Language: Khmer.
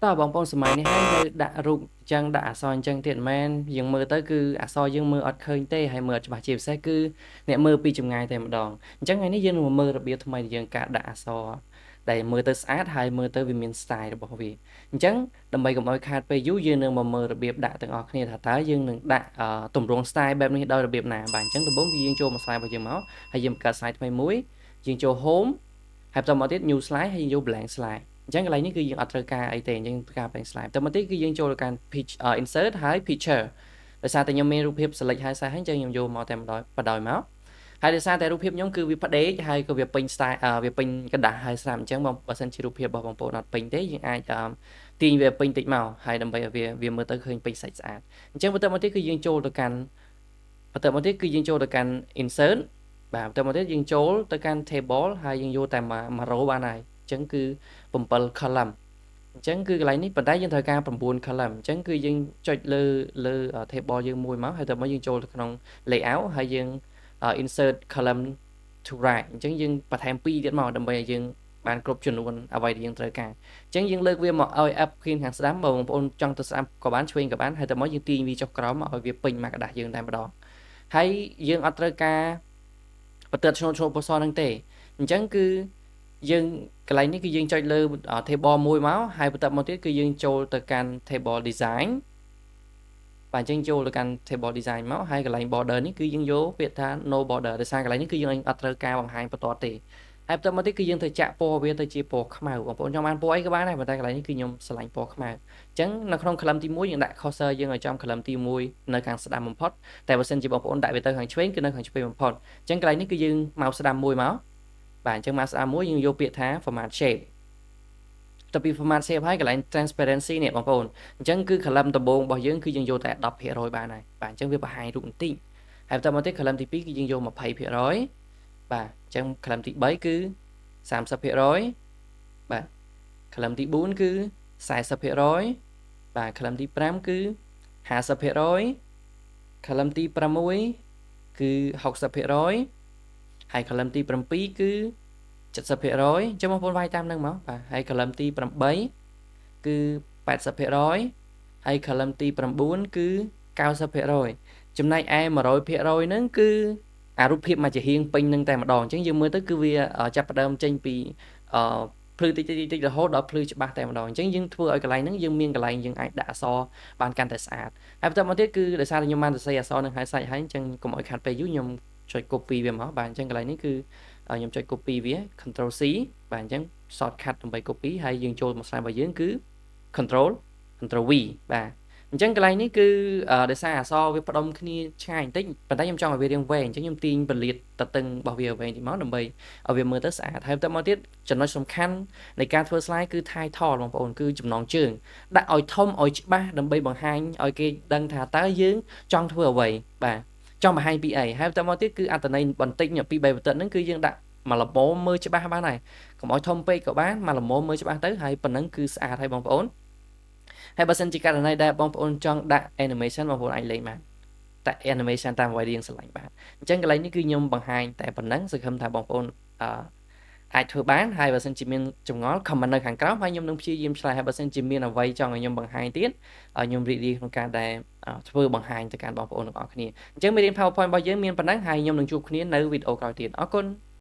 តើបងប្អូនសម័យនេះហើយនៅដាក់រូបចឹងដាក់អក្សរអញ្ចឹងទៀតមែនយើងមើលទៅគឺអក្សរយើងមើលអត់ឃើញទេហើយមើលអត់ច្បាស់ជាពិសេសគឺអ្នកមើលពីចម្ងាយតែម្ដងអញ្ចឹងថ្ងៃនេះយើងនឹងមកមើលរបៀបថ្មីដែលយើងការដាក់អក្សរដែលមើលទៅស្អាតហើយមើលទៅវាមាន style របស់វាអញ្ចឹងដើម្បីកុំឲ្យខាតពេលយូរយើងនឹងមកមើលរបៀបដាក់ទាំងអស់គ្នាថាតើយើងនឹងដាក់ទម្រង់ style បែបនេះដោយរបៀបណាបាទអញ្ចឹងដំបូងគឺយើងចូលមក slide របស់យើងមកហើយយើងបង្កើត slide ថ្មីមួយយើងចូល home ហើយបន្តមកទៀត new slide ហើយយើងយក blank slide អញ្ចឹងកន្លែងនេះគឺយើងអត់ត្រូវការអីទេអញ្ចឹងការ blank slide តែមកទៀតគឺយើងចូលទៅកាន់ pitch insert ហើយ picture ដោយសារតែខ្ញុំមានរូបភាព select ហើយហើយអញ្ចឹងខ្ញុំយកមកតែម្ដងបដ ாய் មកហើយដោយសារតែរូបភាពខ្ញុំគឺវាផ្ដេកហើយក៏វាពេញ style វាពេញกระดาษហើយស្រាប់អញ្ចឹងបើសិនជារូបភាពរបស់បងប្អូនអត់ពេញទេយើងអាចទាញវាពេញតិចមកហើយដើម្បីឲ្យវាមើលទៅឃើញពេញសាច់ស្អាតអញ្ចឹងបន្តមកទៀតគឺយើងចូលទៅកាន់បន្តមកទៀតគឺយើងចូលទៅកាន់ insert បាទបន្តមកទៀតយើងចូលទៅកាន់ table ហើយយើងយកតែមួយ row បានហើយអញ្ចឹងគឺ7 column អញ្ចឹងគឺកន្លែងនេះប៉ុន្តែយើងត្រូវការ9 column អញ្ចឹងគឺយើងចុចលើ table យើងមួយមកហើយតើមកយើងចូលទៅក្នុង layout ហើយយើង insert column to right អញ្ចឹងយើងបន្ថែម2ទៀតមកដើម្បីឲ្យយើងបានគ្រប់ចំនួនអ្វីដែលយើងត្រូវការអញ្ចឹងយើងលើកវាមកឲ្យ up ខាងស្ដាំបងប្អូនចង់ទៅស្ដាំក៏បានឆ្វេងក៏បានហើយតើមកយើងទាញវាចុះក្រោមមកឲ្យវាពេញមកกระดาษយើងតែម្ដងហើយយើងអត់ត្រូវការបន្ទាត់ឈ្មោះពណ៌សហ្នឹងទេអញ្ចឹងគឺយើងកន្លែងនេះគឺយើងចុចលើ table មួយមកហើយបន្តមកទៀតគឺយើងចូលទៅកាន់ table design បាទអញ្ចឹងចូលទៅកាន់ table design មកហើយកន្លែង border នេះគឺយើងយកពាក្យថា no border ដោយសារកន្លែងនេះគឺយើងអត់ត្រូវការបង្ហាញបន្ទាត់ទេហើយបន្តមកទៀតគឺយើងត្រូវចាក់ពណ៌វាទៅជាពណ៌ខ្មៅបងប្អូនចង់បានពណ៌អីក៏បានដែរប៉ុន្តែកន្លែងនេះគឺខ្ញុំស្រឡាញ់ពណ៌ខ្មៅអញ្ចឹងនៅក្នុង column ទី1យើងដាក់ cursor យើងឲ្យចំ column ទី1នៅខាងស្ដាំបំផុតតែបើសិនជាបងប្អូនដាក់វាទៅខាងឆ្វេងគឺនៅខាងឆ្វេងបំផុតអញ្ចឹងកន្លែងនេះគឺយើងមកស្ដាំមួយមកបាទអញ្ចឹងមកស្ដាំមួយយើងយកពាក្យថា format shape ទៅពី format shape ហើយកន្លែង transparency នេះបងប្អូនអញ្ចឹងគឺ column ដំបូងរបស់យើងគឺយើងយកតែ10%បានហើយបាទអញ្ចឹងវាបង្ហាញរូបបន្តិចហើយបន្តមកទៀត column ទី2គឺយើងយក20%បាទអញ្ចឹង column ទី3គឺ30%បាទ column ទី4គឺ40%បាទ column ទី5គឺ50% column ទី6គឺ60%ហើយ column ទី7គឺ70%អញ្ចឹងបងប្អូនវាយតាមនឹងមកបាទហើយ column ទី8គឺ80%ហើយ column ទី9គឺ90%ចំណែកឯ100%ហ្នឹងគឺអារូបភាពមួយជារៀងពេញនឹងតែម្ដងអញ្ចឹងយើងមើលទៅគឺវាចាប់ផ្ដើមចេញពីភ្លឺតិចរហូតដល់ភ្លឺច្បាស់តែម្ដងអញ្ចឹងយើងធ្វើឲ្យកន្លែងហ្នឹងយើងមានកន្លែងយើងអាចដាក់អក្សរបានកាន់តែស្អាតហើយបន្តមកទៀតគឺដោយសារតែខ្ញុំបានសរសេរអក្សរនឹងហើយសាច់ហើយអញ្ចឹងកុំឲ្យខាត់ពេលយូរខ្ញុំចុច copy វាមកបាទអញ្ចឹងកន្លែងនេះគឺខ្ញុំចុច copy វា Ctrl C បាទអញ្ចឹង shortcut ដើម្បី copy ហើយយើងចូលមក slide របស់យើងគឺ Ctrl V បាទអញ្ចឹងកន្លែងនេះគឺដោយសារអក្សរវាផ្ដុំគ្នាឆ្ងាយបន្តិចប៉ុន្តែខ្ញុំចង់ឲ្យវារាងវែងអញ្ចឹងខ្ញុំទាញពលាតតតឹងរបស់វាវែងតិចមកដើម្បីឲ្យវាមើលទៅស្អាតហើយបន្តមកទៀតចំណុចសំខាន់នៃការធ្វើ slide គឺ title បងប្អូនគឺចំណងជើងដាក់ឲ្យធំឲ្យច្បាស់ដើម្បីបង្ហាញឲ្យគេដឹងថាតើយើងចង់ធ្វើអ្វីបាទចង់បង្ហាញពីអីហើយបន្តមកទៀតគឺអត្ថន័យបន្តិចពី3បន្តិចហ្នឹងគឺយើងដាក់មកល្មមមើលច្បាស់បានហើយកុំឲ្យធំពេកក៏បានមកល្មមមើលច្បាស់ទៅហើយប៉ុណ្ណឹងគឺស្អាតហើយបងប្អូនហើយបើសិនជាករណីដែលបងប្អូនចង់ដាក់ animation បងប្អូនអាចលេងបានតែ animation តាមអ្វីដែលយើងស្រឡាញ់បានអញ្ចឹងកន្លែងនេះគឺខ្ញុំបង្ហាញតែប៉ុណ្ណឹងសង្ឃឹមថាបងប្អូនអាចធ្វើបានហើយបើសិនជាមានចម្ងល់ comment នៅខាងក្រោមហើយខ្ញុំនឹងព្យាយាមឆ្លើយហើយបើសិនជាមានអ្វីចង់ឲ្យខ្ញុំបង្ហាញទៀតខ្ញុំរីករាយក្នុងការដែលធ្វើបង្ហាញទៅកាន់បងប្អូនទាំងអស់គ្នាអញ្ចឹងមេរៀន PowerPoint របស់យើងមានប៉ុណ្ណឹងហើយខ្ញុំនឹងជួបគ្នានៅវីដេអូក្រោយទៀតអរគុណ